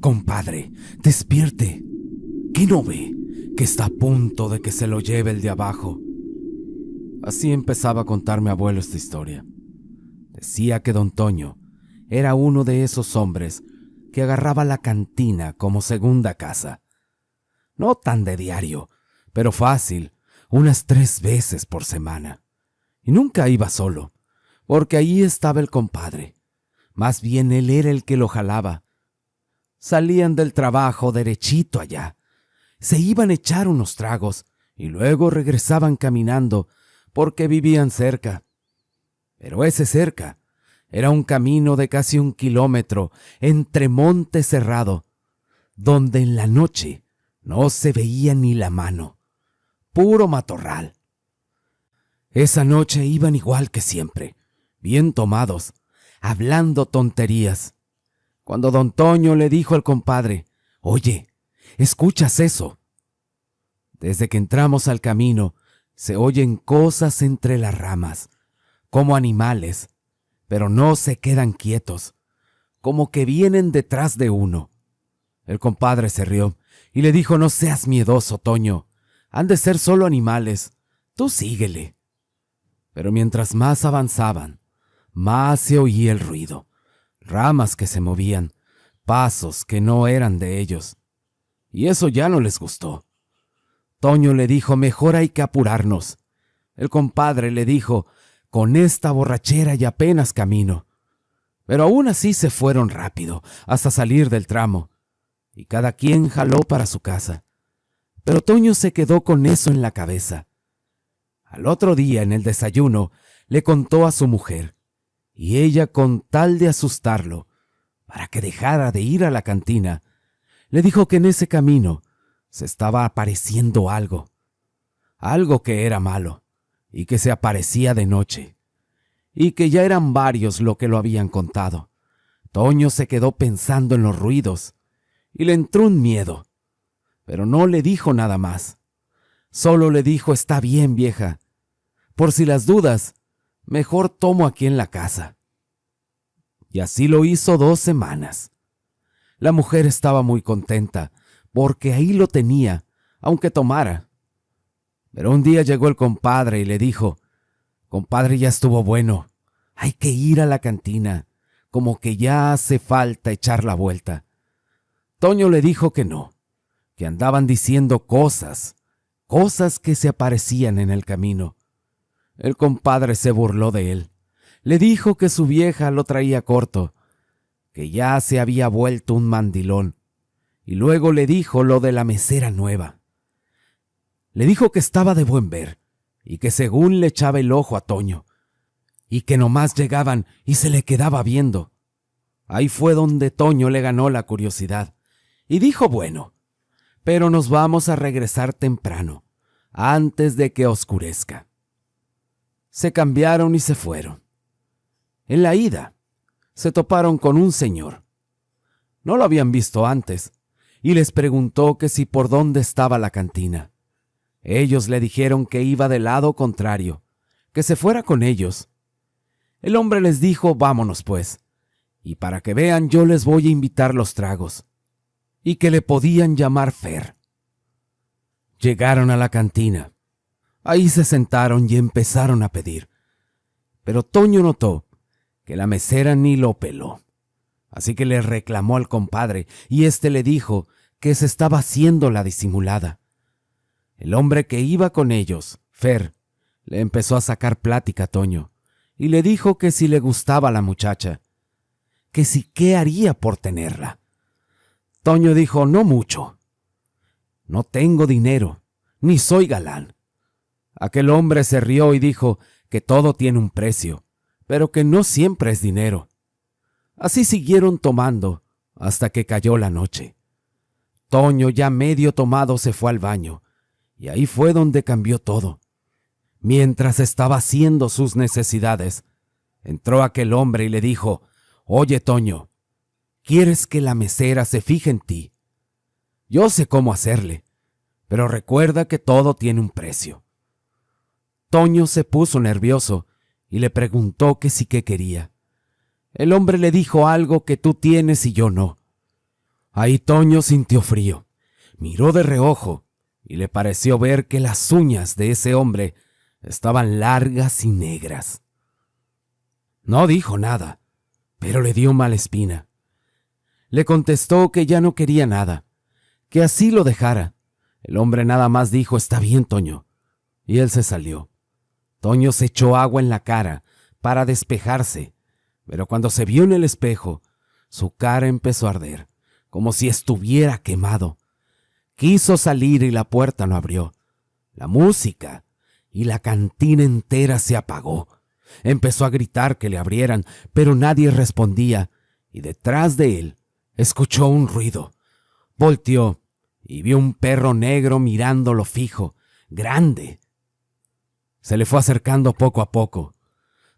Compadre, despierte. ¿Qué no ve? Que está a punto de que se lo lleve el de abajo. Así empezaba a contar mi abuelo esta historia. Decía que don Toño era uno de esos hombres que agarraba la cantina como segunda casa. No tan de diario, pero fácil, unas 3 veces por semana. Y nunca iba solo, porque ahí estaba el compadre. Más bien él era el que lo jalaba. Salían del trabajo derechito allá. Se iban a echar unos tragos y luego regresaban caminando porque vivían cerca. Pero ese cerca era un camino de casi 1 kilómetro entre monte cerrado, donde en la noche no se veía ni la mano. Puro matorral. Esa noche iban igual que siempre, bien tomados, hablando tonterías. Cuando don Toño le dijo al compadre: «Oye, ¿escuchas eso?». Desde que entramos al camino, se oyen cosas entre las ramas, como animales, pero no se quedan quietos, como que vienen detrás de uno. El compadre se rió y le dijo: «No seas miedoso, Toño, han de ser solo animales, tú síguele». Pero mientras más avanzaban, más se oía el ruido, ramas que se movían, pasos que no eran de ellos. Y eso ya no les gustó. Toño le dijo: «Mejor hay que apurarnos». El compadre le dijo: «Con esta borrachera y apenas camino». Pero aún así se fueron rápido hasta salir del tramo, y cada quien jaló para su casa. Pero Toño se quedó con eso en la cabeza. Al otro día, en el desayuno, le contó a su mujer, y ella, con tal de asustarlo, para que dejara de ir a la cantina, le dijo que en ese camino se estaba apareciendo algo que era malo, y que se aparecía de noche, y que ya eran varios lo que lo habían contado. Toño se quedó pensando en los ruidos, y le entró un miedo, pero no le dijo nada más. Solo le dijo: «Está bien, vieja. Por si las dudas, mejor tomo aquí en la casa». Y así lo hizo 2 semanas. La mujer estaba muy contenta, porque ahí lo tenía, aunque tomara. Pero un día llegó el compadre y le dijo: «Compadre, ya estuvo bueno. Hay que ir a la cantina, como que ya hace falta echar la vuelta». Toño le dijo que no, que andaban diciendo cosas que se aparecían en el camino. El compadre se burló de él. Le dijo que su vieja lo traía corto, que ya se había vuelto un mandilón, y luego le dijo lo de la mesera nueva. Le dijo que estaba de buen ver, y que según le echaba el ojo a Toño, y que nomás llegaban y se le quedaba viendo. Ahí fue donde Toño le ganó la curiosidad, y dijo: «Bueno, pero nos vamos a regresar temprano, antes de que oscurezca». Se cambiaron y se fueron. En la ida, se toparon con un señor. No lo habían visto antes, y les preguntó que si por dónde estaba la cantina. Ellos le dijeron que iba del lado contrario, que se fuera con ellos. El hombre les dijo: «Vámonos pues, y para que vean yo les voy a invitar los tragos», y que le podían llamar Fer. Llegaron a la cantina. Ahí se sentaron y empezaron a pedir. Pero Toño notó que la mesera ni lo peló. Así que le reclamó al compadre, y éste le dijo que se estaba haciendo la disimulada. El hombre que iba con ellos, Fer, le empezó a sacar plática a Toño, y le dijo que si le gustaba la muchacha, que si qué haría por tenerla. Toño dijo: «No mucho. No tengo dinero, ni soy galán». Aquel hombre se rió y dijo que todo tiene un precio, pero que no siempre es dinero. Así siguieron tomando hasta que cayó la noche. Toño, ya medio tomado, se fue al baño, y ahí fue donde cambió todo. Mientras estaba haciendo sus necesidades, entró aquel hombre y le dijo: «Oye, Toño, ¿quieres que la mesera se fije en ti? Yo sé cómo hacerle, pero recuerda que todo tiene un precio». Toño se puso nervioso y le preguntó que si qué quería. El hombre le dijo: «Algo que tú tienes y yo no». Ahí Toño sintió frío, miró de reojo y le pareció ver que las uñas de ese hombre estaban largas y negras. No dijo nada, pero le dio mala espina. Le contestó que ya no quería nada, que así lo dejara. El hombre nada más dijo: «Está bien, Toño», y él se salió. Toño se echó agua en la cara para despejarse, pero cuando se vio en el espejo, su cara empezó a arder, como si estuviera quemado. Quiso salir y la puerta no abrió. La música y la cantina entera se apagó. Empezó a gritar que le abrieran, pero nadie respondía, y detrás de él escuchó un ruido. Volteó y vio un perro negro mirándolo fijo, grande. Se le fue acercando poco a poco.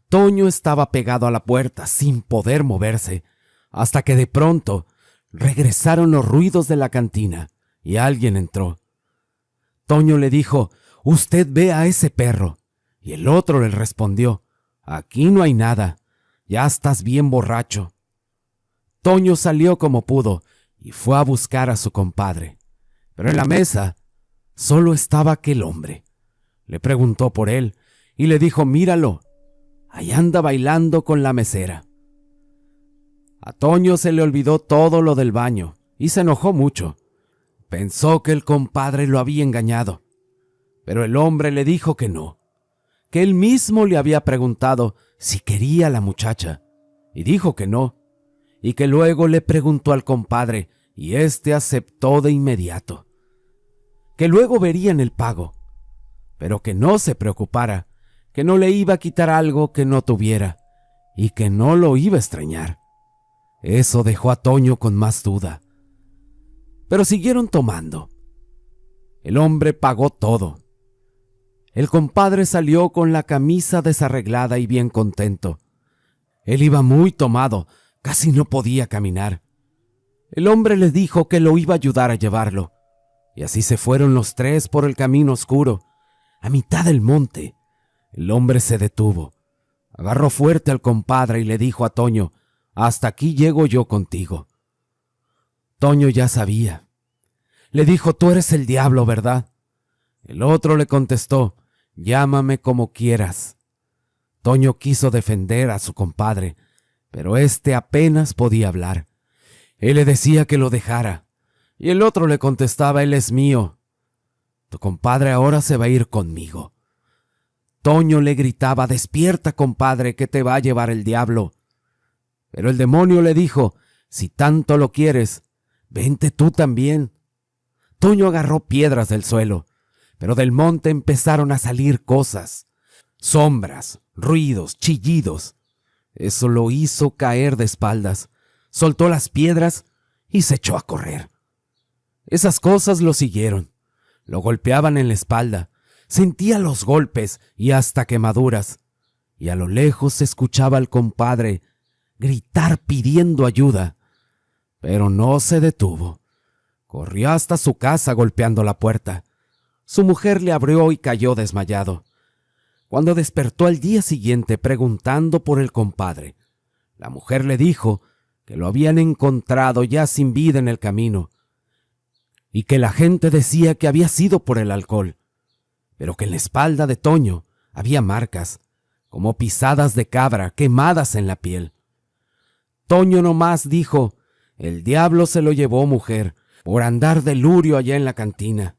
Toño estaba pegado a la puerta sin poder moverse, hasta que de pronto regresaron los ruidos de la cantina y alguien entró. Toño le dijo: «Usted ve a ese perro», y el otro le respondió: «Aquí no hay nada, ya estás bien borracho». Toño salió como pudo y fue a buscar a su compadre, pero en la mesa solo estaba aquel hombre. Le preguntó por él y le dijo: «Míralo, ahí anda bailando con la mesera». A Toño se le olvidó todo lo del baño y se enojó mucho. Pensó que el compadre lo había engañado, pero el hombre le dijo que no, que él mismo le había preguntado si quería a la muchacha, y dijo que no, y que luego le preguntó al compadre y éste aceptó de inmediato, que luego verían el pago, pero que no se preocupara, que no le iba a quitar algo que no tuviera y que no lo iba a extrañar. Eso dejó a Toño con más duda. Pero siguieron tomando. El hombre pagó todo. El compadre salió con la camisa desarreglada y bien contento. Él iba muy tomado, casi no podía caminar. El hombre le dijo que lo iba a ayudar a llevarlo, y así se fueron los tres por el camino oscuro. A mitad del monte, el hombre se detuvo, agarró fuerte al compadre y le dijo a Toño: «Hasta aquí llego yo contigo». Toño ya sabía. Le dijo: «Tú eres el diablo, ¿verdad?». El otro le contestó: «Llámame como quieras». Toño quiso defender a su compadre, pero éste apenas podía hablar. Él le decía que lo dejara, y el otro le contestaba: «Él es mío. Tu compadre ahora se va a ir conmigo». Toño le gritaba: «Despierta, compadre, que te va a llevar el diablo». Pero el demonio le dijo: «Si tanto lo quieres, vente tú también». Toño agarró piedras del suelo, pero del monte empezaron a salir cosas, sombras, ruidos, chillidos. Eso lo hizo caer de espaldas, soltó las piedras y se echó a correr. Esas cosas lo siguieron, lo golpeaban en la espalda, sentía los golpes y hasta quemaduras, y a lo lejos se escuchaba al compadre gritar pidiendo ayuda, pero no se detuvo. Corrió hasta su casa golpeando la puerta. Su mujer le abrió y cayó desmayado. Cuando despertó al día siguiente preguntando por el compadre, la mujer le dijo que lo habían encontrado ya sin vida en el camino y que la gente decía que había sido por el alcohol, pero que en la espalda de Toño había marcas, como pisadas de cabra quemadas en la piel. Toño nomás dijo: «El diablo se lo llevó, mujer, por andar de lurio allá en la cantina.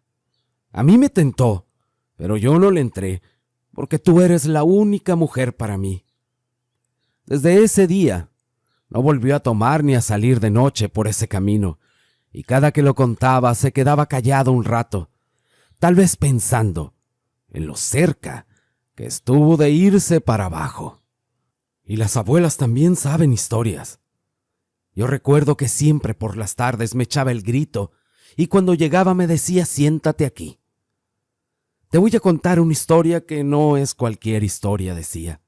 A mí me tentó, pero yo no le entré, porque tú eres la única mujer para mí». Desde ese día no volvió a tomar ni a salir de noche por ese camino, y cada que lo contaba se quedaba callado un rato, tal vez pensando en lo cerca que estuvo de irse para abajo. Y las abuelas también saben historias. Yo recuerdo que siempre por las tardes me echaba el grito y cuando llegaba me decía: «Siéntate aquí». Te voy a contar una historia que no es cualquier historia, decía.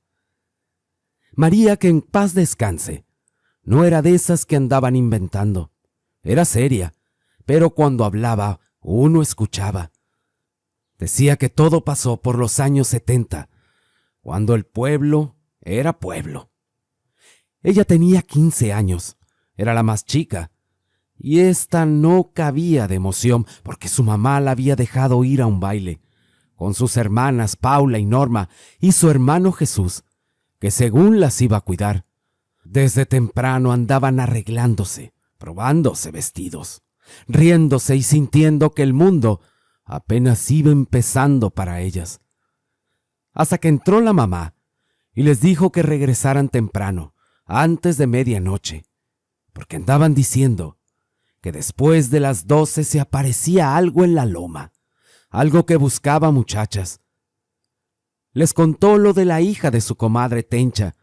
María, que en paz descanse, no era de esas que andaban inventando. Era seria, pero cuando hablaba uno escuchaba. Decía que todo pasó por los años 70, cuando el pueblo era pueblo. Ella tenía 15 años, era la más chica, y ésta no cabía de emoción porque su mamá la había dejado ir a un baile con sus hermanas Paula y Norma y su hermano Jesús, que según las iba a cuidar. Desde temprano andaban arreglándose, probándose vestidos, riéndose y sintiendo que el mundo apenas iba empezando para ellas. Hasta que entró la mamá y les dijo que regresaran temprano, antes de medianoche, porque andaban diciendo que después de las 12 se aparecía algo en la loma, algo que buscaba muchachas. Les contó lo de la hija de su comadre Tencha,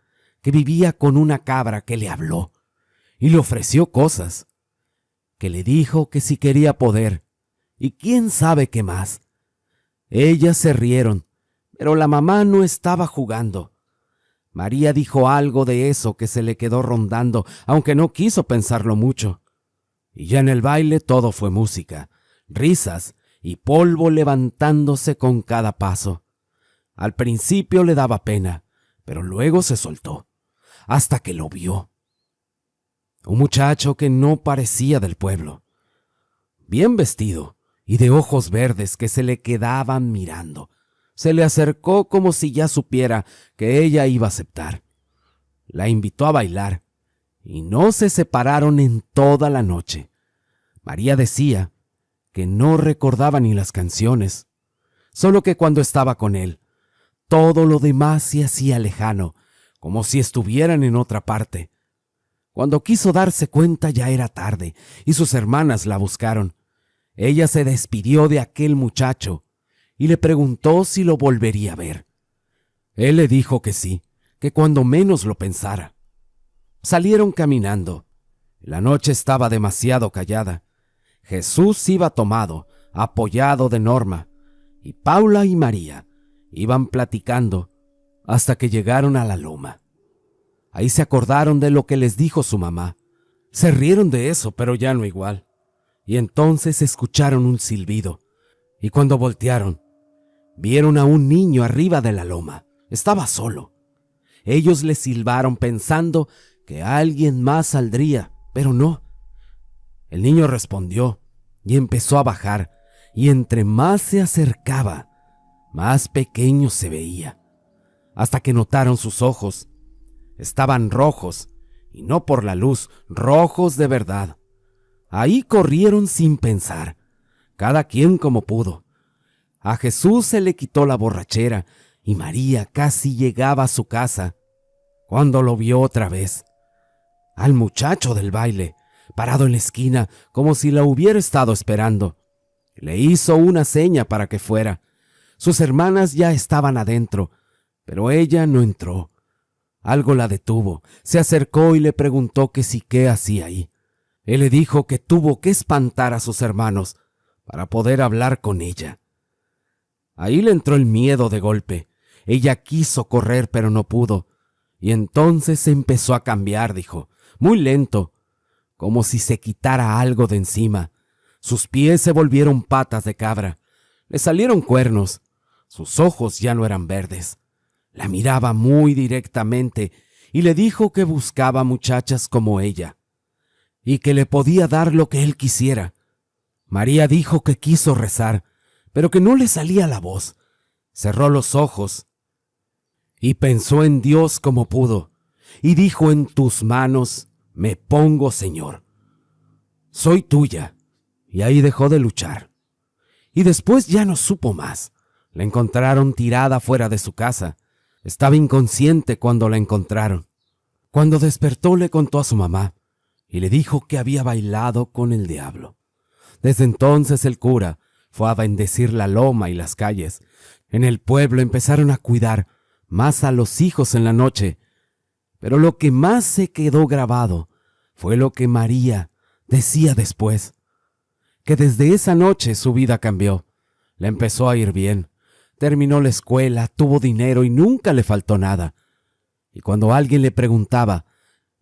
que vivía con una cabra que le habló y le ofreció cosas, que le dijo que si quería poder, y quién sabe qué más. Ellas se rieron, pero la mamá no estaba jugando. María dijo algo de eso que se le quedó rondando, aunque no quiso pensarlo mucho. Y ya en el baile todo fue música, risas y polvo levantándose con cada paso. Al principio le daba pena, pero luego se soltó, hasta que lo vio. Un muchacho que no parecía del pueblo, bien vestido y de ojos verdes que se le quedaban mirando. Se le acercó como si ya supiera que ella iba a aceptar. La invitó a bailar y no se separaron en toda la noche. María decía que no recordaba ni las canciones, solo que cuando estaba con él, todo lo demás se hacía lejano, como si estuvieran en otra parte. Cuando quiso darse cuenta ya era tarde y sus hermanas la buscaron. Ella se despidió de aquel muchacho y le preguntó si lo volvería a ver. Él le dijo que sí, que cuando menos lo pensara. Salieron caminando. La noche estaba demasiado callada. Jesús iba tomado, apoyado de Norma, y Paula y María iban platicando hasta que llegaron a la loma. Ahí se acordaron de lo que les dijo su mamá. Se rieron de eso, pero ya no igual. Y entonces escucharon un silbido, y cuando voltearon, vieron a un niño arriba de la loma. Estaba solo. Ellos le silbaron pensando que alguien más saldría, pero no. El niño respondió y empezó a bajar, y entre más se acercaba, más pequeño se veía, hasta que notaron sus ojos. Estaban rojos, y no por la luz, rojos de verdad. Ahí corrieron sin pensar, cada quien como pudo. A Jesús se le quitó la borrachera, y María casi llegaba a su casa, cuando lo vio otra vez. Al muchacho del baile, parado en la esquina, como si la hubiera estado esperando. Le hizo una seña para que fuera. Sus hermanas ya estaban adentro, pero ella no entró. Algo la detuvo, se acercó y le preguntó que si qué hacía ahí. Él le dijo que tuvo que espantar a sus hermanos para poder hablar con ella. Ahí le entró el miedo de golpe. Ella quiso correr, pero no pudo. Y entonces se empezó a cambiar, dijo, muy lento, como si se quitara algo de encima. Sus pies se volvieron patas de cabra. Le salieron cuernos. Sus ojos ya no eran verdes. La miraba muy directamente y le dijo que buscaba muchachas como ella y que le podía dar lo que él quisiera. María dijo que quiso rezar, pero que no le salía la voz. Cerró los ojos y pensó en Dios como pudo y dijo: en tus manos me pongo, Señor. Soy tuya. Y ahí dejó de luchar. Y después ya no supo más. La encontraron tirada fuera de su casa. Estaba inconsciente cuando la encontraron. Cuando despertó le contó a su mamá y le dijo que había bailado con el diablo. Desde entonces el cura fue a bendecir la loma y las calles. En el pueblo empezaron a cuidar más a los hijos en la noche. Pero lo que más se quedó grabado fue lo que María decía después, que desde esa noche su vida cambió. Le empezó a ir bien. Terminó la escuela, tuvo dinero y nunca le faltó nada. Y cuando alguien le preguntaba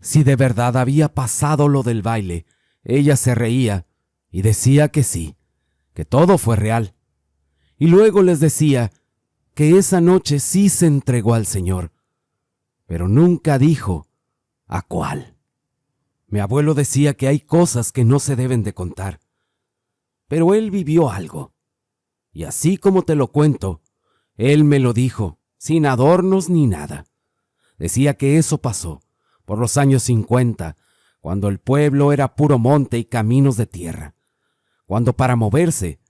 si de verdad había pasado lo del baile, ella se reía y decía que sí, que todo fue real. Y luego les decía que esa noche sí se entregó al Señor, pero nunca dijo a cuál. Mi abuelo decía que hay cosas que no se deben de contar, pero él vivió algo, y así como te lo cuento, él me lo dijo, sin adornos ni nada. Decía que eso pasó por los años 50, cuando el pueblo era puro monte y caminos de tierra, cuando para moverse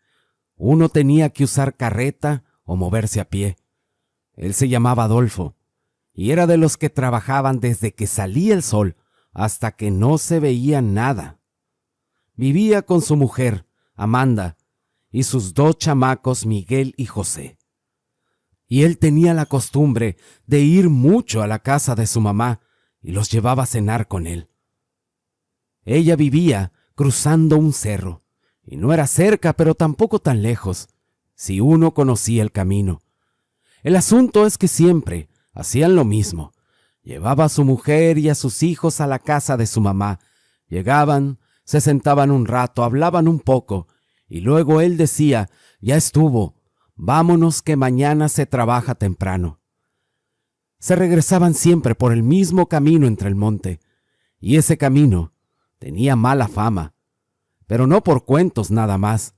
uno tenía que usar carreta o moverse a pie. Él se llamaba Adolfo, y era de los que trabajaban desde que salía el sol hasta que no se veía nada. Vivía con su mujer, Amanda, y sus 2 chamacos, Miguel y José. Y él tenía la costumbre de ir mucho a la casa de su mamá y los llevaba a cenar con él. Ella vivía cruzando un cerro, y no era cerca, pero tampoco tan lejos, si uno conocía el camino. El asunto es que siempre hacían lo mismo. Llevaba a su mujer y a sus hijos a la casa de su mamá. Llegaban, se sentaban un rato, hablaban un poco, y luego él decía, ya estuvo, vámonos que mañana se trabaja temprano. Se regresaban siempre por el mismo camino entre el monte, y ese camino tenía mala fama, pero no por cuentos nada más.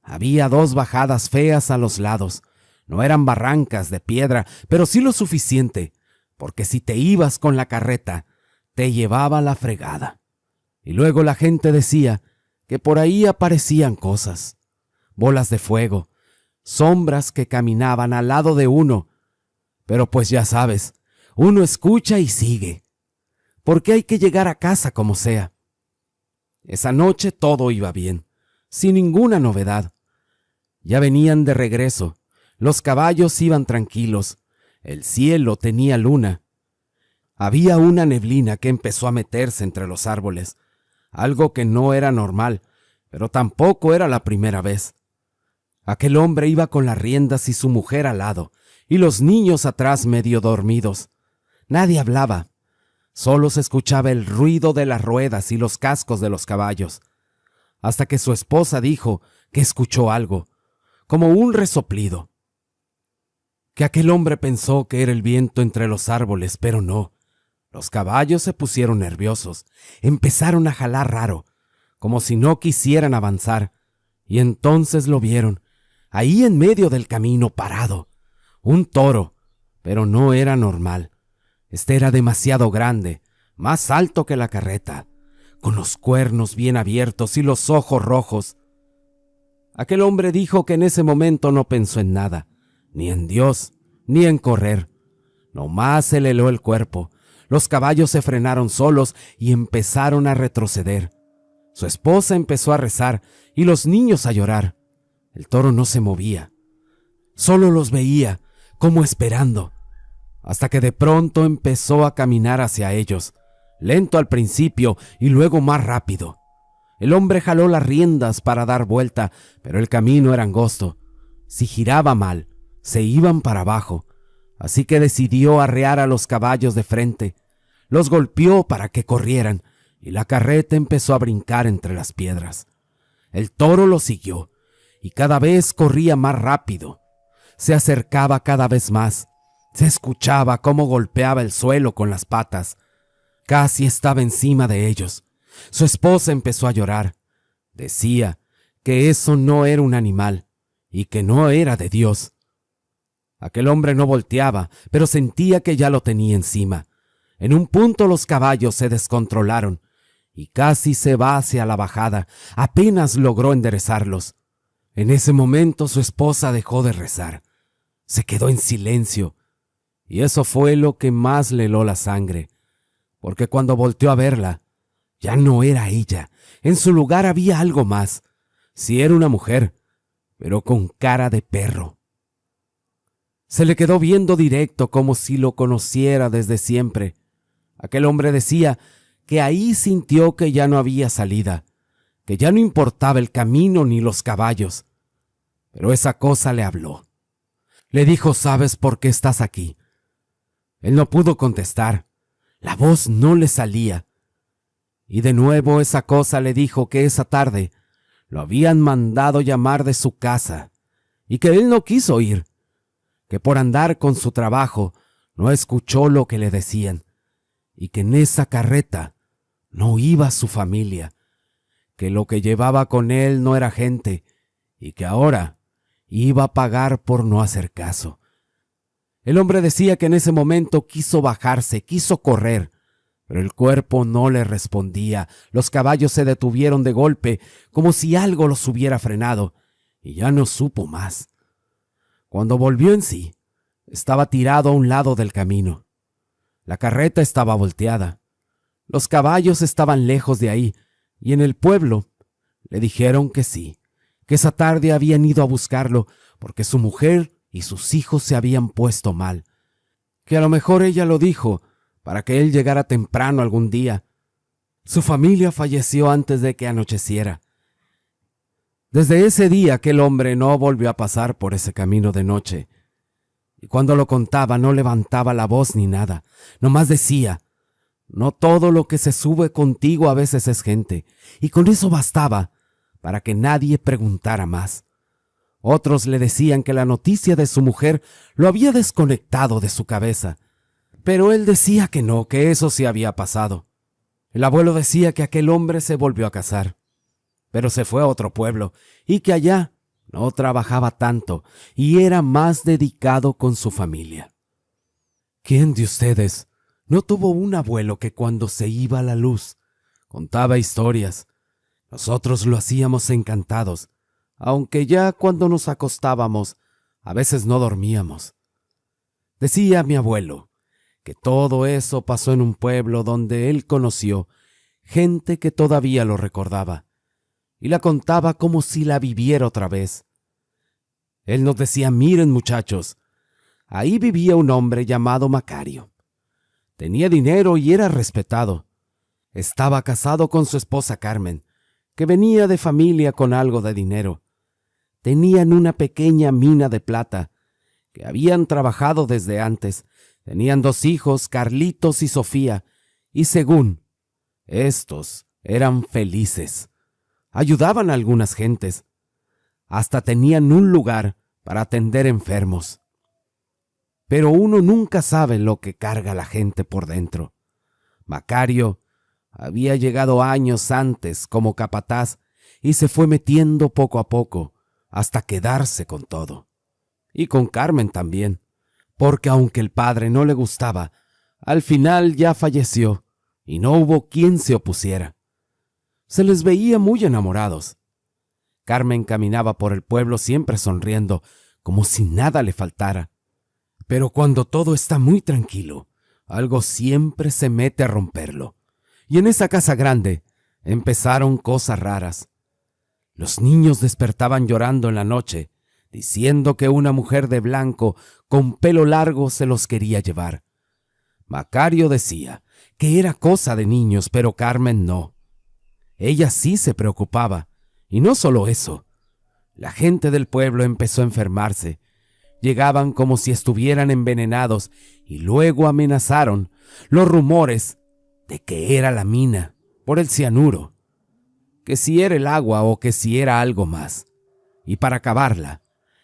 Había 2 bajadas feas a los lados. No eran barrancas de piedra, pero sí lo suficiente, porque si te ibas con la carreta, te llevaba la fregada. Y luego la gente decía que por ahí aparecían cosas, bolas de fuego, sombras que caminaban al lado de uno. Pero pues ya sabes, uno escucha y sigue, porque hay que llegar a casa como sea. Esa noche todo iba bien, sin ninguna novedad. Ya venían de regreso, los caballos iban tranquilos, el cielo tenía luna. Había una neblina que empezó a meterse entre los árboles, algo que no era normal, pero tampoco era la primera vez. Aquel hombre iba con las riendas y su mujer al lado, y los niños atrás medio dormidos. Nadie hablaba. Solo se escuchaba el ruido de las ruedas y los cascos de los caballos, hasta que su esposa dijo que escuchó algo, como un resoplido. Que aquel hombre pensó que era el viento entre los árboles, pero no. Los caballos se pusieron nerviosos, empezaron a jalar raro, como si no quisieran avanzar, y entonces lo vieron, ahí en medio del camino parado, un toro, pero no era normal. Este era demasiado grande, más alto que la carreta, con los cuernos bien abiertos y los ojos rojos. Aquel hombre dijo que en ese momento no pensó en nada, ni en Dios, ni en correr. Nomás se le heló el cuerpo. Los caballos se frenaron solos y empezaron a retroceder. Su esposa empezó a rezar y los niños a llorar. El toro no se movía. Solo los veía, como esperando, hasta que de pronto empezó a caminar hacia ellos, lento al principio y luego más rápido. El hombre jaló las riendas para dar vuelta, pero el camino era angosto. Si giraba mal, se iban para abajo, así que decidió arrear a los caballos de frente. Los golpeó para que corrieran, y la carreta empezó a brincar entre las piedras. El toro lo siguió, y cada vez corría más rápido. Se acercaba cada vez más. Se escuchaba cómo golpeaba el suelo con las patas. Casi estaba encima de ellos. Su esposa empezó a llorar. Decía que eso no era un animal y que no era de Dios. Aquel hombre no volteaba, pero sentía que ya lo tenía encima. En un punto los caballos se descontrolaron y casi se va hacia la bajada. Apenas logró enderezarlos. En ese momento su esposa dejó de rezar. Se quedó en silencio. Y eso fue lo que más le heló la sangre, porque cuando volteó a verla, ya no era ella. En su lugar había algo más. Sí era una mujer, pero con cara de perro. Se le quedó viendo directo como si lo conociera desde siempre. Aquel hombre decía que ahí sintió que ya no había salida, que ya no importaba el camino ni los caballos. Pero esa cosa le habló. Le dijo, ¿sabes por qué estás aquí? Él no pudo contestar. La voz no le salía. Y de nuevo esa cosa le dijo que esa tarde lo habían mandado llamar de su casa y que él no quiso ir, que por andar con su trabajo no escuchó lo que le decían y que en esa carreta no iba su familia, que lo que llevaba con él no era gente y que ahora iba a pagar por no hacer caso. El hombre decía que en ese momento quiso bajarse, quiso correr, pero el cuerpo no le respondía. Los caballos se detuvieron de golpe, como si algo los hubiera frenado, y ya no supo más. Cuando volvió en sí, estaba tirado a un lado del camino. La carreta estaba volteada. Los caballos estaban lejos de ahí, y en el pueblo le dijeron que sí, que esa tarde habían ido a buscarlo porque su mujer y sus hijos se habían puesto mal, que a lo mejor ella lo dijo para que él llegara temprano algún día. Su familia falleció antes de que anocheciera. Desde ese día aquel hombre no volvió a pasar por ese camino de noche, y cuando lo contaba no levantaba la voz ni nada, nomás decía: no todo lo que se sube contigo a veces es gente, y con eso bastaba para que nadie preguntara más. Otros le decían que la noticia de su mujer lo había desconectado de su cabeza, pero él decía que no, que eso sí había pasado. El abuelo decía que aquel hombre se volvió a casar, pero se fue a otro pueblo y que allá no trabajaba tanto y era más dedicado con su familia. ¿Quién de ustedes no tuvo un abuelo que cuando se iba a la luz contaba historias? Nosotros lo hacíamos encantados, aunque ya cuando nos acostábamos a veces no dormíamos. Decía mi abuelo que todo eso pasó en un pueblo donde él conoció gente que todavía lo recordaba, y la contaba como si la viviera otra vez. Él nos decía: miren muchachos, ahí vivía un hombre llamado Macario. Tenía dinero y era respetado. Estaba casado con su esposa Carmen, que venía de familia con algo de dinero. Tenían una pequeña mina de plata, que habían trabajado desde antes. Tenían 2 hijos, Carlitos y Sofía, y según estos eran felices. Ayudaban a algunas gentes. Hasta tenían un lugar para atender enfermos. Pero uno nunca sabe lo que carga la gente por dentro. Macario había llegado años antes como capataz y se fue metiendo poco a poco hasta quedarse con todo. Y con Carmen también, porque aunque el padre no le gustaba, al final ya falleció y no hubo quien se opusiera. Se les veía muy enamorados. Carmen caminaba por el pueblo siempre sonriendo, como si nada le faltara. Pero cuando todo está muy tranquilo, algo siempre se mete a romperlo. Y en esa casa grande empezaron cosas raras. Los niños despertaban llorando en la noche, diciendo que una mujer de blanco con pelo largo se los quería llevar. Macario decía que era cosa de niños, pero Carmen no. Ella sí se preocupaba, y no solo eso. La gente del pueblo empezó a enfermarse. Llegaban como si estuvieran envenenados y luego amenazaron los rumores de que era la mina por el cianuro, que si era el agua o que si era algo más. Y para acabarla,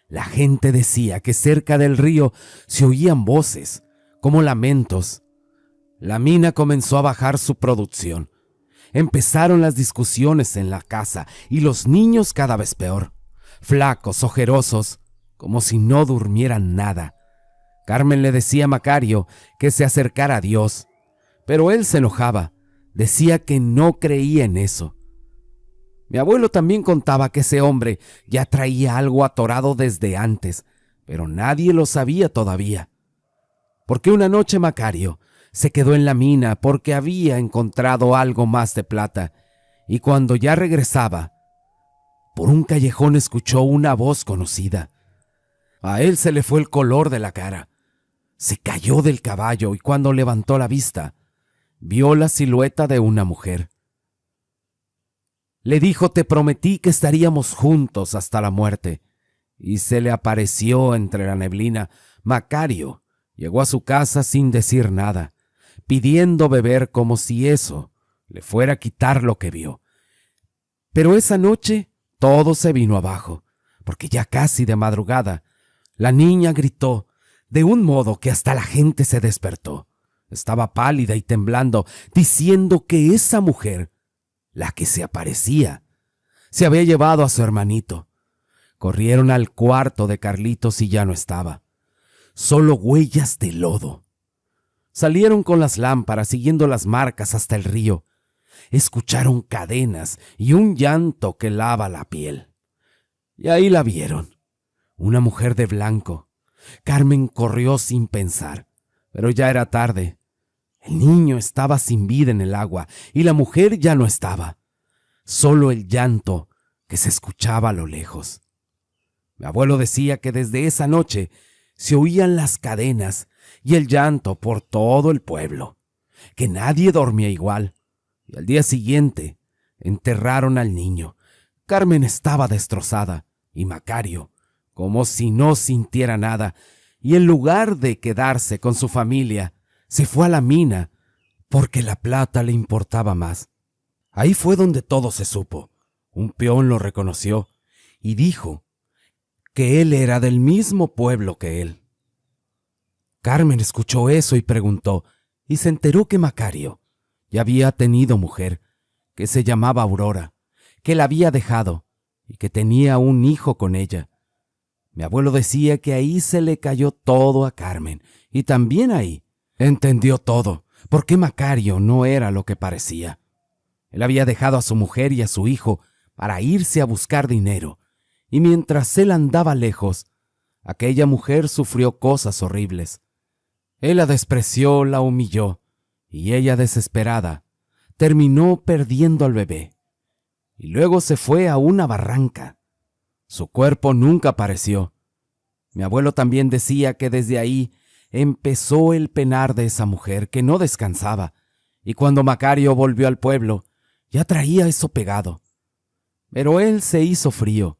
la gente decía que cerca del río se oían voces, como lamentos. La mina comenzó a bajar su producción. Empezaron las discusiones en la casa y los niños cada vez peor, flacos, ojerosos, como si no durmieran nada. Carmen le decía a Macario que se acercara a Dios, pero él se enojaba, decía que no creía en eso. Mi abuelo también contaba que ese hombre ya traía algo atorado desde antes, pero nadie lo sabía todavía. Porque una noche Macario se quedó en la mina porque había encontrado algo más de plata, y cuando ya regresaba, por un callejón escuchó una voz conocida. A él se le fue el color de la cara. Se cayó del caballo y cuando levantó la vista, vio la silueta de una mujer. Le dijo: te prometí que estaríamos juntos hasta la muerte. Y se le apareció entre la neblina. Macario llegó a su casa sin decir nada, pidiendo beber como si eso le fuera a quitar lo que vio. Pero esa noche todo se vino abajo, porque ya casi de madrugada, la niña gritó de un modo que hasta la gente se despertó. Estaba pálida y temblando, diciendo que esa mujer, la que se aparecía, se había llevado a su hermanito. Corrieron al cuarto de Carlitos y ya no estaba. Solo huellas de lodo. Salieron con las lámparas siguiendo las marcas hasta el río. Escucharon cadenas y un llanto que lava la piel. Y ahí la vieron, una mujer de blanco. Carmen corrió sin pensar, pero ya era tarde. El niño estaba sin vida en el agua y la mujer ya no estaba. Solo el llanto que se escuchaba a lo lejos. Mi abuelo decía que desde esa noche se oían las cadenas y el llanto por todo el pueblo, que nadie dormía igual. Y al día siguiente enterraron al niño. Carmen estaba destrozada y Macario, como si no sintiera nada, y en lugar de quedarse con su familia, se fue a la mina porque la plata le importaba más. Ahí fue donde todo se supo. Un peón lo reconoció y dijo que él era del mismo pueblo que él. Carmen escuchó eso y preguntó, y se enteró que Macario ya había tenido mujer, que se llamaba Aurora, que la había dejado y que tenía un hijo con ella. Mi abuelo decía que ahí se le cayó todo a Carmen, y también ahí entendió todo, por qué Macario no era lo que parecía. Él había dejado a su mujer y a su hijo para irse a buscar dinero, y mientras él andaba lejos, aquella mujer sufrió cosas horribles. Él la despreció, la humilló, y ella, desesperada, terminó perdiendo al bebé. Y luego se fue a una barranca. Su cuerpo nunca apareció. Mi abuelo también decía que desde ahí empezó el penar de esa mujer que no descansaba, y cuando Macario volvió al pueblo, ya traía eso pegado. Pero él se hizo frío,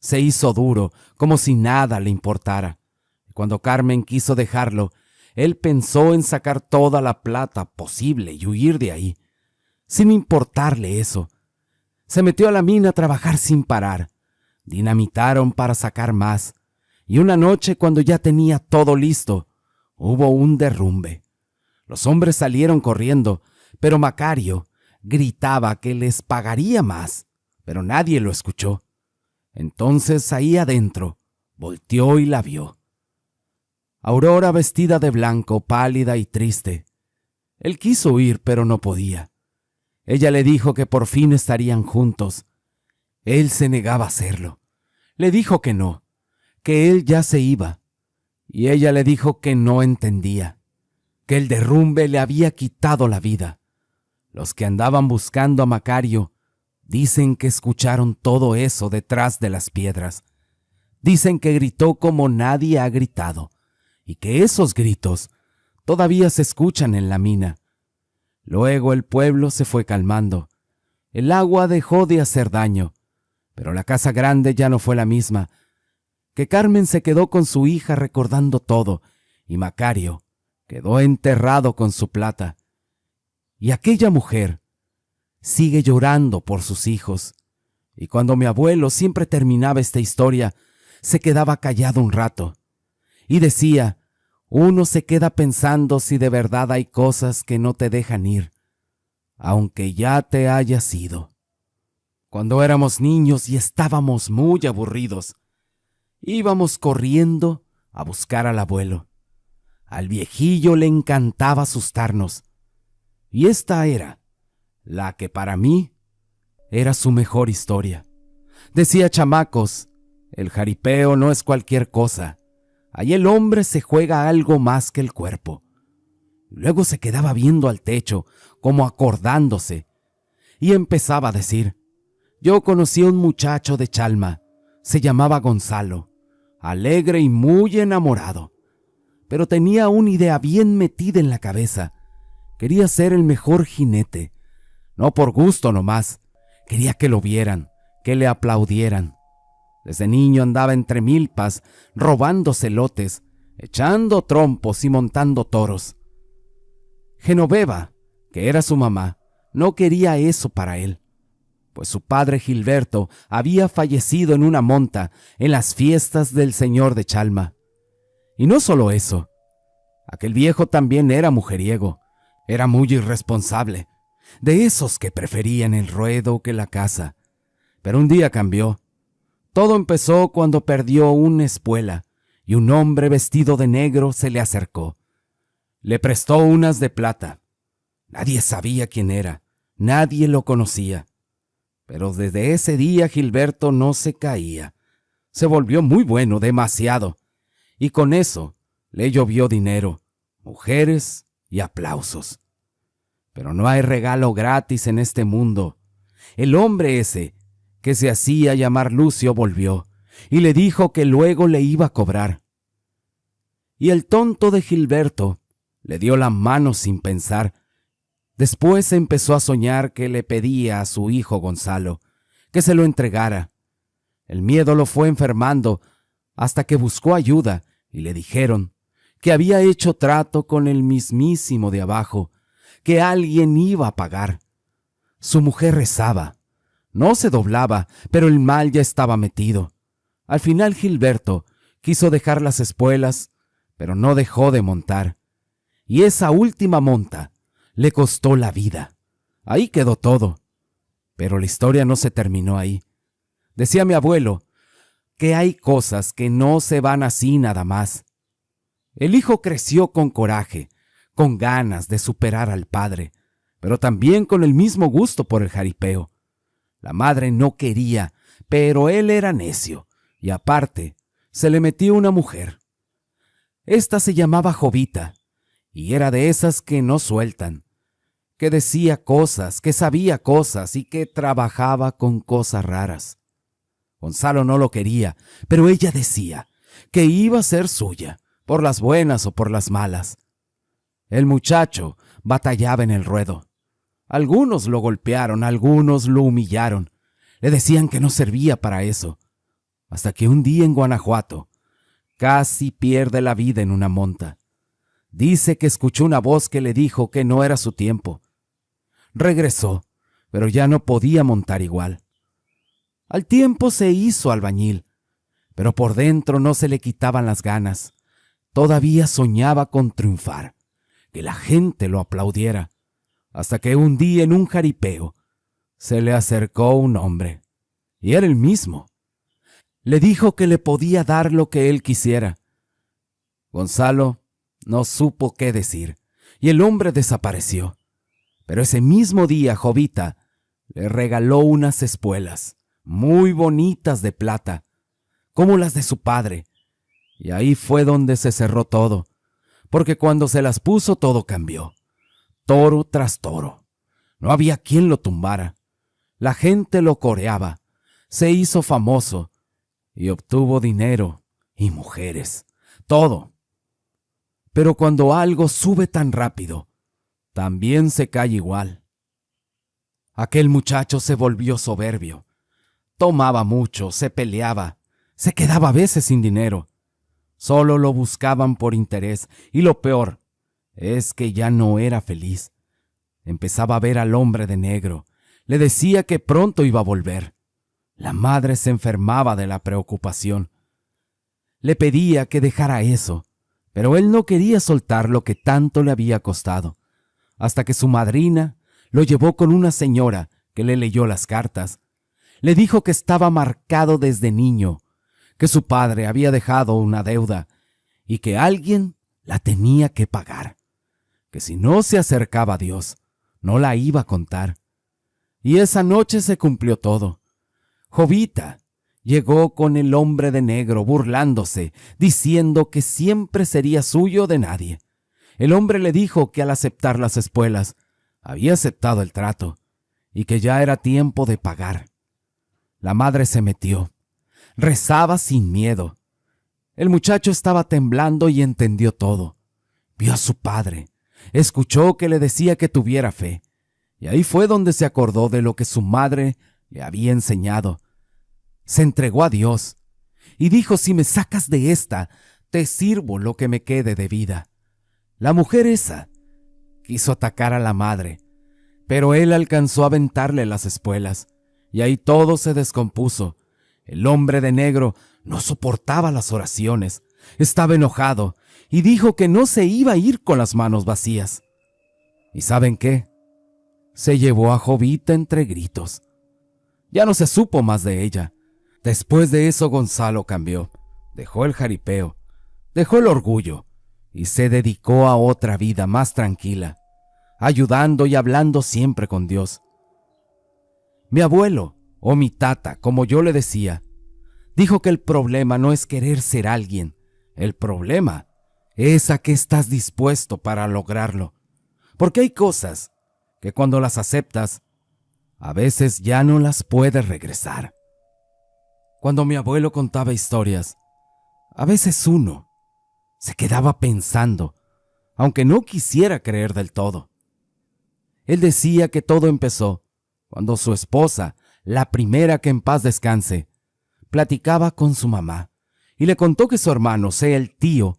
se hizo duro, como si nada le importara. Y cuando Carmen quiso dejarlo, él pensó en sacar toda la plata posible y huir de ahí, sin importarle eso. Se metió a la mina a trabajar sin parar. Dinamitaron para sacar más, y una noche, cuando ya tenía todo listo, hubo un derrumbe. Los hombres salieron corriendo, pero Macario gritaba que les pagaría más, pero nadie lo escuchó. Entonces ahí adentro volteó y la vio. Aurora vestida de blanco, pálida y triste. Él quiso huir, pero no podía. Ella le dijo que por fin estarían juntos. Él se negaba a hacerlo. Le dijo que no, que él ya se iba. Y ella le dijo que no entendía, que el derrumbe le había quitado la vida. Los que andaban buscando a Macario dicen que escucharon todo eso detrás de las piedras. Dicen que gritó como nadie ha gritado, y que esos gritos todavía se escuchan en la mina. Luego el pueblo se fue calmando. El agua dejó de hacer daño, pero la casa grande ya no fue la misma. Que Carmen se quedó con su hija recordando todo, y Macario quedó enterrado con su plata. Y aquella mujer sigue llorando por sus hijos. Y cuando mi abuelo siempre terminaba esta historia, se quedaba callado un rato. Y decía, uno se queda pensando si de verdad hay cosas que no te dejan ir, aunque ya te hayas ido. Cuando éramos niños y estábamos muy aburridos, íbamos corriendo a buscar al abuelo. Al viejillo le encantaba asustarnos. Y esta era la que para mí era su mejor historia. Decía, chamacos, el jaripeo no es cualquier cosa. Ahí el hombre se juega algo más que el cuerpo. Luego se quedaba viendo al techo, como acordándose, y empezaba a decir, yo conocí a un muchacho de Chalma, se llamaba Gonzalo, alegre y muy enamorado, pero tenía una idea bien metida en la cabeza. Quería ser el mejor jinete, no por gusto nomás, quería que lo vieran, que le aplaudieran. Desde niño andaba entre milpas, robando celotes, echando trompos y montando toros. Genoveva, que era su mamá, no quería eso para él, pues su padre Gilberto había fallecido en una monta en las fiestas del señor de Chalma. Y no solo eso, Aquel viejo también era mujeriego, era muy irresponsable, de esos que preferían el ruedo que la casa. Pero un día cambió. Todo empezó cuando perdió una espuela y un hombre vestido de negro se le acercó. Le prestó unas de plata. Nadie sabía quién era, nadie lo conocía. Pero desde ese día Gilberto no se caía. Se volvió muy bueno, demasiado. Y con eso le llovió dinero, mujeres y aplausos. Pero no hay regalo gratis en este mundo. El hombre ese, que se hacía llamar Lucio, volvió y le dijo que luego le iba a cobrar. Y el tonto de Gilberto le dio la mano sin pensar. Después empezó a soñar que le pedía a su hijo Gonzalo que se lo entregara. El miedo lo fue enfermando hasta que buscó ayuda y le dijeron que había hecho trato con el mismísimo de abajo, que alguien iba a pagar. Su mujer rezaba, no se doblaba, pero el mal ya estaba metido. Al final Gilberto quiso dejar las espuelas, pero no dejó de montar. Y esa última monta le costó la vida. Ahí quedó todo. Pero la historia no se terminó ahí. Decía mi abuelo que hay cosas que no se van así nada más. El hijo creció con coraje, con ganas de superar al padre, pero también con el mismo gusto por el jaripeo. La madre no quería, pero él era necio, y aparte, se le metió una mujer. Esta se llamaba Jovita, y era de esas que no sueltan, que decía cosas, que sabía cosas y que trabajaba con cosas raras. Gonzalo no lo quería, pero ella decía que iba a ser suya, por las buenas o por las malas. El muchacho batallaba en el ruedo. Algunos lo golpearon, algunos lo humillaron. Le decían que no servía para eso. Hasta que un día en Guanajuato casi pierde la vida en una monta. Dice que escuchó una voz que le dijo que no era su tiempo. Regresó, pero ya no podía montar igual. Al tiempo se hizo albañil, pero por dentro no se le quitaban las ganas. Todavía soñaba con triunfar, que la gente lo aplaudiera, hasta que un día en un jaripeo se le acercó un hombre, y era el mismo. Le dijo que le podía dar lo que él quisiera. Gonzalo no supo qué decir, y el hombre desapareció. Pero ese mismo día Jovita le regaló unas espuelas muy bonitas de plata, como las de su padre, y ahí fue donde se cerró todo, porque cuando se las puso todo cambió, toro tras toro. No había quien lo tumbara. La gente lo coreaba, se hizo famoso y obtuvo dinero y mujeres, todo. Pero cuando algo sube tan rápido, también se cae igual. Aquel muchacho se volvió soberbio. Tomaba mucho, se peleaba, se quedaba a veces sin dinero. Solo lo buscaban por interés, y lo peor es que ya no era feliz. Empezaba a ver al hombre de negro. Le decía que pronto iba a volver. La madre se enfermaba de la preocupación. Le pedía que dejara eso, pero él no quería soltar lo que tanto le había costado, hasta que su madrina lo llevó con una señora que le leyó las cartas. Le dijo que estaba marcado desde niño, que su padre había dejado una deuda y que alguien la tenía que pagar, que si no se acercaba a Dios, no la iba a contar. Y esa noche se cumplió todo. Jovita llegó con el hombre de negro burlándose, diciendo que siempre sería suyo de nadie. El hombre le dijo que al aceptar las espuelas, había aceptado el trato y que ya era tiempo de pagar. La madre se metió. Rezaba sin miedo. El muchacho estaba temblando y entendió todo. Vio a su padre. Escuchó que le decía que tuviera fe. Y ahí fue donde se acordó de lo que su madre le había enseñado. Se entregó a Dios y dijo: si me sacas de esta, te sirvo lo que me quede de vida. La mujer esa quiso atacar a la madre, pero él alcanzó a aventarle las espuelas, y ahí todo se descompuso. El hombre de negro no soportaba las oraciones, Estaba enojado y dijo que no se iba a ir con las manos vacías. ¿Y saben qué? Se llevó a Jovita entre gritos. Ya no se supo más de ella. Después de eso Gonzalo cambió, dejó el jaripeo, dejó el orgullo y se dedicó a otra vida más tranquila, ayudando y hablando siempre con Dios. Mi abuelo, o mi tata, como yo le decía, dijo que el problema no es querer ser alguien, el problema es a qué estás dispuesto para lograrlo, porque hay cosas que cuando las aceptas, a veces ya no las puedes regresar. Cuando mi abuelo contaba historias, a veces uno se quedaba pensando, aunque no quisiera creer del todo. Él decía que todo empezó cuando su esposa, la primera que en paz descanse, platicaba con su mamá y le contó que su hermano, sea el tío,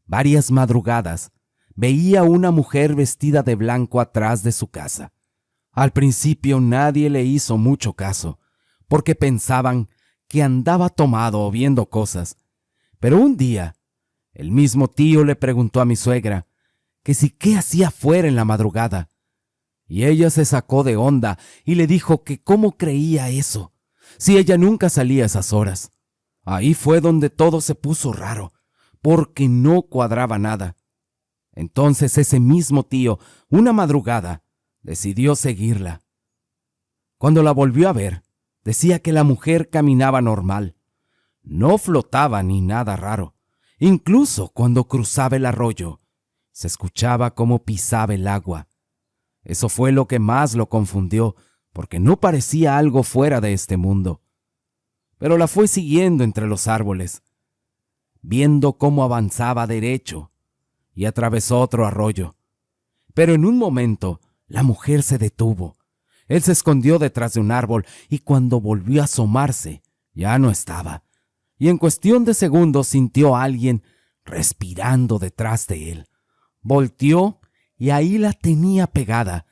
varias madrugadas veía una mujer vestida de blanco atrás de su casa. Al principio nadie le hizo mucho caso, porque pensaban que andaba tomado o viendo cosas. Pero un día, el mismo tío le preguntó a mi suegra que si qué hacía fuera en la madrugada. Y ella se sacó de onda y le dijo que cómo creía eso, si ella nunca salía a esas horas. Ahí fue donde todo se puso raro, porque no cuadraba nada. Entonces ese mismo tío, una madrugada, decidió seguirla. Cuando la volvió a ver, decía que la mujer caminaba normal. No flotaba ni nada raro. Incluso cuando cruzaba el arroyo, se escuchaba cómo pisaba el agua. Eso fue lo que más lo confundió, porque no parecía algo fuera de este mundo. Pero la fue siguiendo entre los árboles, viendo cómo avanzaba derecho, y atravesó otro arroyo. Pero en un momento, la mujer se detuvo. Él se escondió detrás de un árbol y cuando volvió a asomarse, ya no estaba. Y en cuestión de segundos sintió a alguien respirando detrás de él. Volteó y ahí la tenía pegada,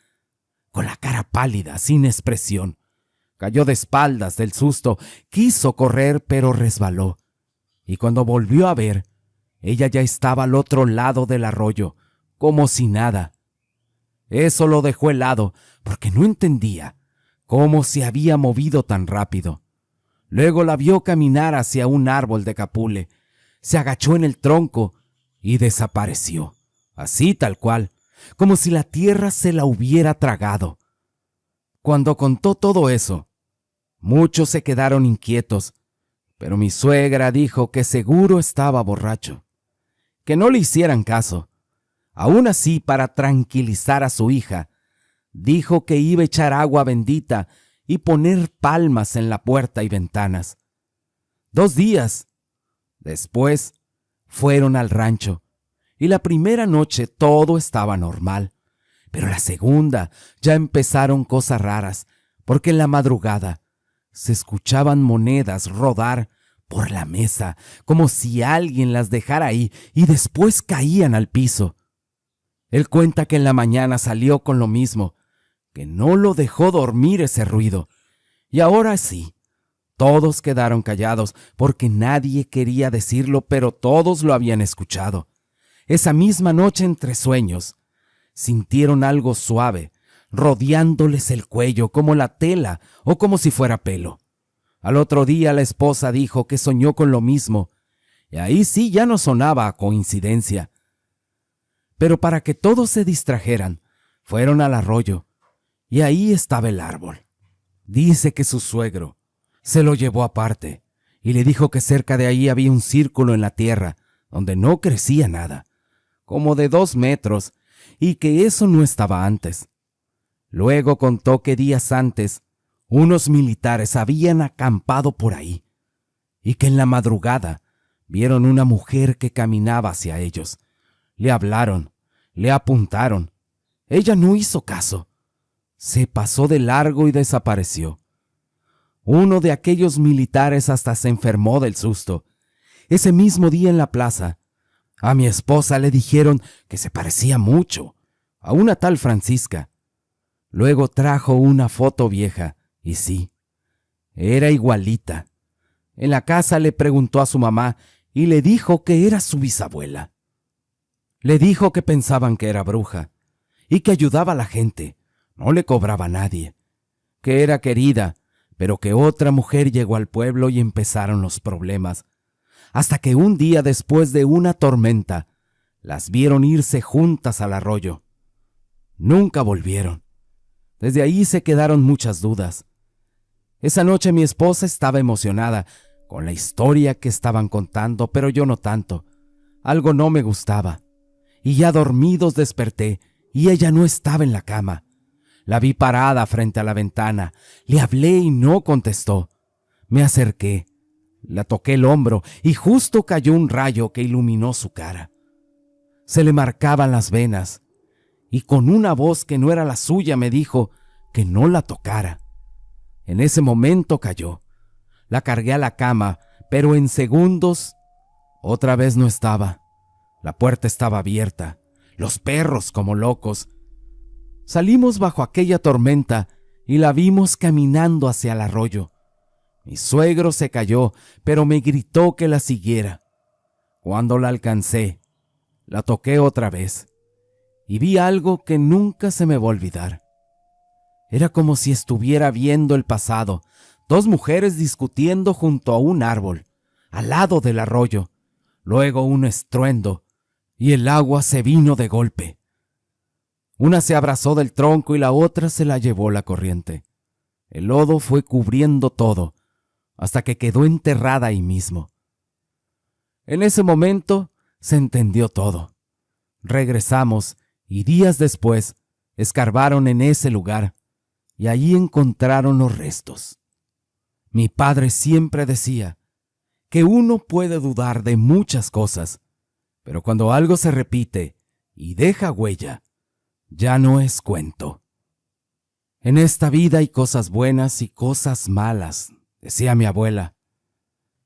con la cara pálida, sin expresión. Cayó de espaldas del susto, quiso correr pero resbaló. Y cuando volvió a ver, ella ya estaba al otro lado del arroyo, como si nada. Eso lo dejó helado, porque no entendía cómo se había movido tan rápido. Luego la vio caminar hacia un árbol de capule, se agachó en el tronco y desapareció, así tal cual, como si la tierra se la hubiera tragado. Cuando contó todo eso, muchos se quedaron inquietos, pero mi suegra dijo que seguro estaba borracho, que no le hicieran caso. Aún así, para tranquilizar a su hija, dijo que iba a echar agua bendita y poner palmas en la puerta y ventanas. 2 días después fueron al rancho y la primera noche todo estaba normal, pero la segunda ya empezaron cosas raras, porque en la madrugada se escuchaban monedas rodar por la mesa, como si alguien las dejara ahí y después caían al piso. Él cuenta que en la mañana salió con lo mismo, que no lo dejó dormir ese ruido. Y ahora sí, todos quedaron callados porque nadie quería decirlo, pero todos lo habían escuchado. Esa misma noche entre sueños, sintieron algo suave, rodeándoles el cuello como la tela o como si fuera pelo. Al otro día la esposa dijo que soñó con lo mismo, y ahí sí ya no sonaba a coincidencia. Pero para que todos se distrajeran, fueron al arroyo, y ahí estaba el árbol. Dice que su suegro se lo llevó aparte, y le dijo que cerca de ahí había un círculo en la tierra, donde no crecía nada, como de 2 metros, y que eso no estaba antes. Luego contó que días antes, unos militares habían acampado por ahí, y que en la madrugada vieron una mujer que caminaba hacia ellos. Le hablaron, le apuntaron. Ella no hizo caso. Se pasó de largo y desapareció. Uno de aquellos militares hasta se enfermó del susto. Ese mismo día en la plaza, a mi esposa le dijeron que se parecía mucho a una tal Francisca. Luego trajo una foto vieja, y sí, era igualita. En la casa le preguntó a su mamá y le dijo que era su bisabuela. Le dijo que pensaban que era bruja y que ayudaba a la gente, no le cobraba a nadie, que era querida, pero que otra mujer llegó al pueblo y empezaron los problemas, hasta que un día después de una tormenta, las vieron irse juntas al arroyo. Nunca volvieron. Desde ahí se quedaron muchas dudas. Esa noche mi esposa estaba emocionada con la historia que estaban contando, pero yo no tanto. Algo no me gustaba. Y ya dormidos desperté y ella no estaba en la cama. La vi parada frente a la ventana. Le hablé y no contestó. Me acerqué, la toqué el hombro y justo cayó un rayo que iluminó su cara. Se le marcaban las venas y con una voz que no era la suya me dijo que no la tocara. En ese momento cayó. La cargué a la cama, pero en segundos otra vez no estaba. La puerta estaba abierta, los perros como locos. Salimos bajo aquella tormenta y la vimos caminando hacia el arroyo. Mi suegro se cayó, pero me gritó que la siguiera. Cuando la alcancé, la toqué otra vez y vi algo que nunca se me va a olvidar. Era como si estuviera viendo el pasado, dos mujeres discutiendo junto a un árbol, al lado del arroyo, luego un estruendo y el agua se vino de golpe. Una se abrazó del tronco y la otra se la llevó la corriente. El lodo fue cubriendo todo, hasta que quedó enterrada ahí mismo. En ese momento se entendió todo. Regresamos y días después escarbaron en ese lugar y allí encontraron los restos. Mi padre siempre decía que uno puede dudar de muchas cosas, pero cuando algo se repite y deja huella, ya no es cuento. En esta vida hay cosas buenas y cosas malas, decía mi abuela,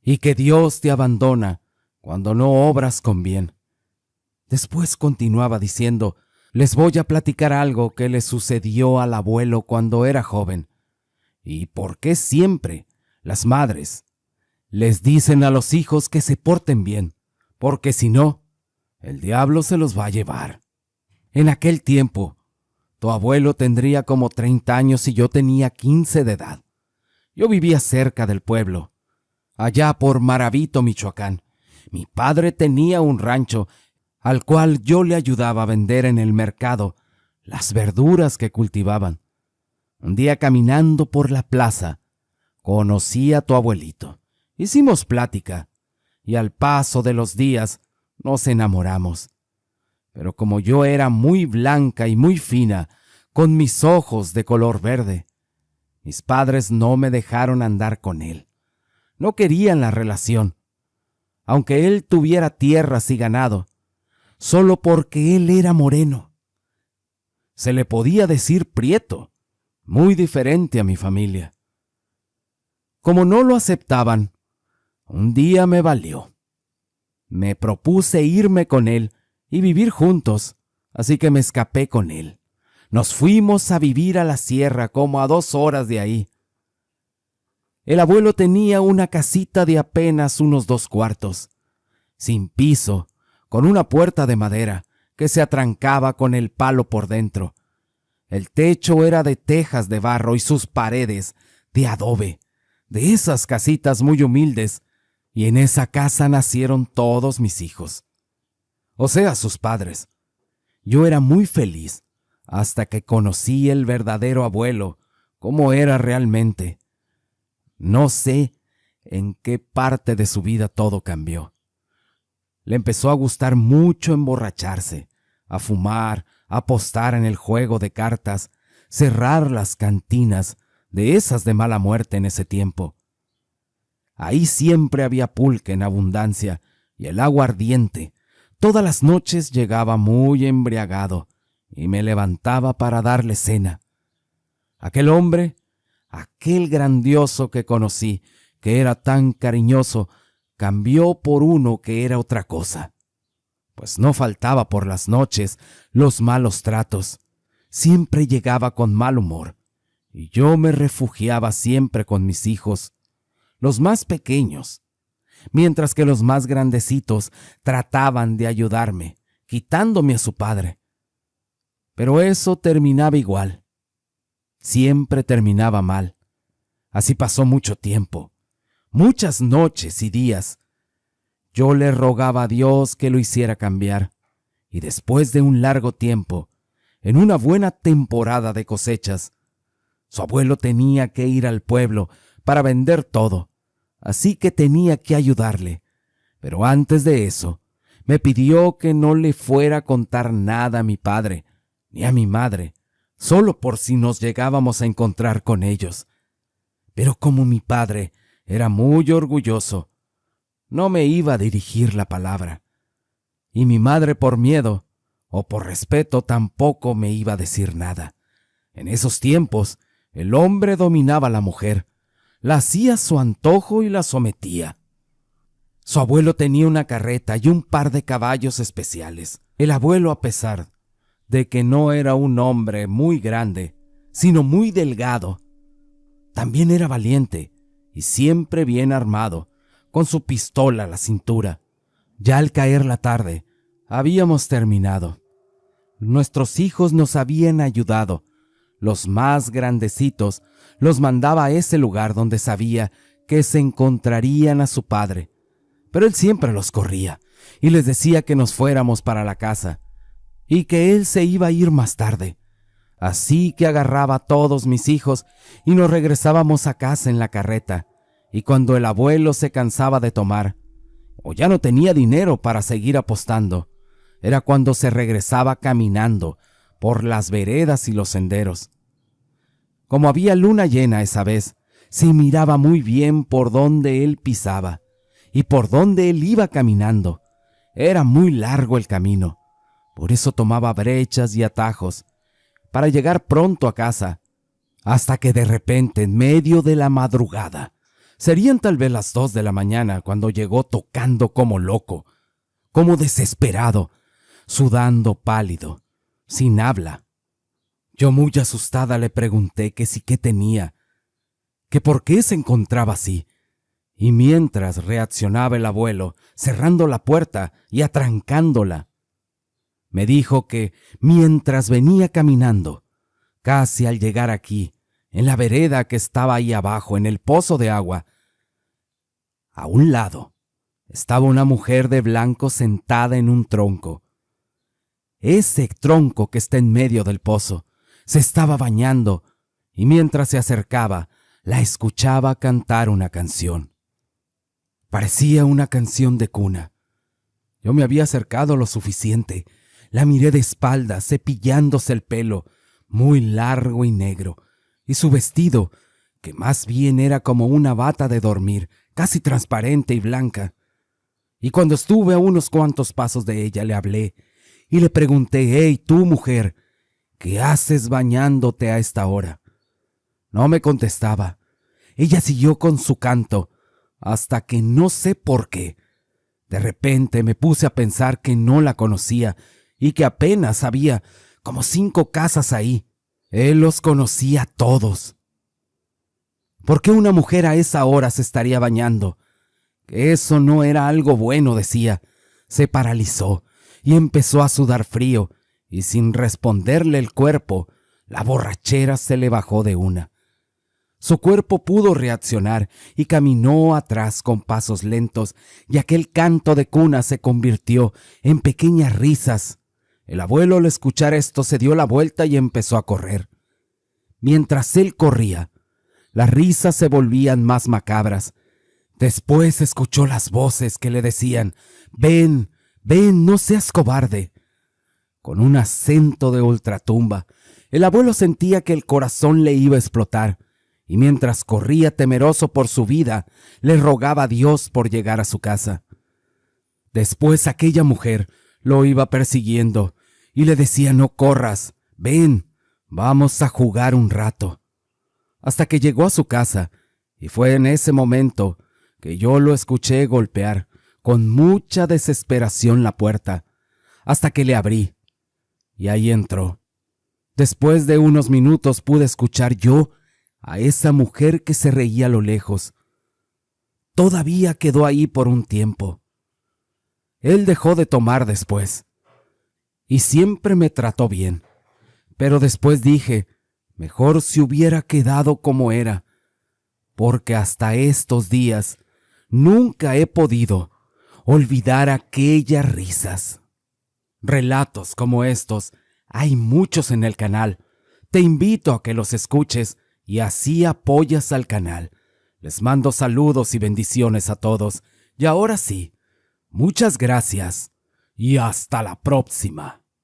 y que Dios te abandona cuando no obras con bien. Después continuaba diciendo, les voy a platicar algo que le sucedió al abuelo cuando era joven, y por qué siempre las madres les dicen a los hijos que se porten bien, porque si no, el diablo se los va a llevar. En aquel tiempo, tu abuelo tendría como 30 años y yo tenía 15 de edad. Yo vivía cerca del pueblo, allá por Maravito, Michoacán. Mi padre tenía un rancho al cual yo le ayudaba a vender en el mercado las verduras que cultivaban. Un día caminando por la plaza, conocí a tu abuelito. Hicimos plática y al paso de los días nos enamoramos. Pero como yo era muy blanca y muy fina, con mis ojos de color verde, mis padres no me dejaron andar con él. No querían la relación, aunque él tuviera tierras y ganado, solo porque él era moreno. Se le podía decir prieto, muy diferente a mi familia. Como no lo aceptaban, un día me valió. Me propuse irme con él y vivir juntos, así que me escapé con él. Nos fuimos a vivir a la sierra, como a 2 horas de ahí. El abuelo tenía una casita de apenas unos 2 cuartos, sin piso, con una puerta de madera que se atrancaba con el palo por dentro. El techo era de tejas de barro y sus paredes de adobe, de esas casitas muy humildes, y en esa casa nacieron todos mis hijos, o sea, sus padres. Yo era muy feliz hasta que conocí el verdadero abuelo, cómo era realmente. No sé en qué parte de su vida todo cambió. Le empezó a gustar mucho emborracharse, a fumar, a apostar en el juego de cartas, cerrar las cantinas, de esas de mala muerte en ese tiempo. Ahí siempre había pulque en abundancia y el agua ardiente. Todas las noches llegaba muy embriagado y me levantaba para darle cena. Aquel hombre, aquel grandioso que conocí, que era tan cariñoso, cambió por uno que era otra cosa. Pues no faltaba por las noches los malos tratos. Siempre llegaba con mal humor, y yo me refugiaba siempre con mis hijos, los más pequeños. mientras que los más grandecitos trataban de ayudarme, quitándome a su padre. Pero eso terminaba igual. Siempre terminaba mal. Así pasó mucho tiempo, muchas noches y días. Yo le rogaba a Dios que lo hiciera cambiar, y después de un largo tiempo, en una buena temporada de cosechas, su abuelo tenía que ir al pueblo para vender todo, así que tenía que ayudarle. Pero antes de eso, me pidió que no le fuera a contar nada a mi padre ni a mi madre, solo por si nos llegábamos a encontrar con ellos. Pero como mi padre era muy orgulloso, no me iba a dirigir la palabra. Y mi madre, por miedo o por respeto, tampoco me iba a decir nada. En esos tiempos, el hombre dominaba a la mujer, la hacía a su antojo y la sometía. Su abuelo tenía una carreta y un par de caballos especiales. El abuelo, a pesar de que no era un hombre muy grande, sino muy delgado, también era valiente y siempre bien armado, con su pistola a la cintura. Ya al caer la tarde, habíamos terminado. Nuestros hijos nos habían ayudado. Los más grandecitos los mandaba a ese lugar donde sabía que se encontrarían a su padre. Pero él siempre los corría y les decía que nos fuéramos para la casa y que él se iba a ir más tarde. Así que agarraba a todos mis hijos y nos regresábamos a casa en la carreta. Y cuando el abuelo se cansaba de tomar, o ya no tenía dinero para seguir apostando, era cuando se regresaba caminando por las veredas y los senderos. Como había luna llena esa vez, se miraba muy bien por dónde él pisaba y por dónde él iba caminando. Era muy largo el camino, por eso tomaba brechas y atajos para llegar pronto a casa, hasta que de repente, en medio de la madrugada, serían tal vez las 2 de la mañana, cuando llegó tocando como loco, como desesperado, sudando pálido, sin habla. Yo, muy asustada, le pregunté que si qué tenía, que por qué se encontraba así. Y mientras reaccionaba el abuelo, cerrando la puerta y atrancándola, me dijo que mientras venía caminando, casi al llegar aquí, en la vereda que estaba ahí abajo, en el pozo de agua, a un lado estaba una mujer de blanco sentada en un tronco. Ese tronco que está en medio del pozo se estaba bañando, y mientras se acercaba, la escuchaba cantar una canción. Parecía una canción de cuna. Yo me había acercado lo suficiente. La miré de espaldas, cepillándose el pelo, muy largo y negro, y su vestido, que más bien era como una bata de dormir, casi transparente y blanca. Y cuando estuve a unos cuantos pasos de ella, le hablé y le pregunté: «Hey, tú, mujer, ¿qué haces bañándote a esta hora?». No me contestaba. Ella siguió con su canto, hasta que no sé por qué. De repente me puse a pensar que no la conocía y que apenas había como 5 casas ahí. Él los conocía todos. ¿Por qué una mujer a esa hora se estaría bañando? Que eso no era algo bueno, decía. Se paralizó y empezó a sudar frío, y sin responderle el cuerpo, la borrachera se le bajó de una. Su cuerpo pudo reaccionar y caminó atrás con pasos lentos, y aquel canto de cuna se convirtió en pequeñas risas. El abuelo, al escuchar esto, se dio la vuelta y empezó a correr. Mientras él corría, las risas se volvían más macabras. Después escuchó las voces que le decían: «Ven, ven, no seas cobarde». Con un acento de ultratumba, el abuelo sentía que el corazón le iba a explotar, y mientras corría temeroso por su vida, le rogaba a Dios por llegar a su casa. Después aquella mujer lo iba persiguiendo y le decía: «No corras, ven, vamos a jugar un rato». Hasta que llegó a su casa, y fue en ese momento que yo lo escuché golpear con mucha desesperación la puerta, hasta que le abrí, y ahí entró. Después de unos minutos pude escuchar yo a esa mujer que se reía a lo lejos. todavía quedó ahí por un tiempo. Él dejó de tomar después, y siempre me trató bien, pero después dije, mejor si hubiera quedado como era, porque hasta estos días nunca he podido olvidar aquellas risas. Relatos como estos hay muchos en el canal. Te invito a que los escuches y así apoyas al canal. Les mando saludos y bendiciones a todos. Y ahora sí, muchas gracias y hasta la próxima.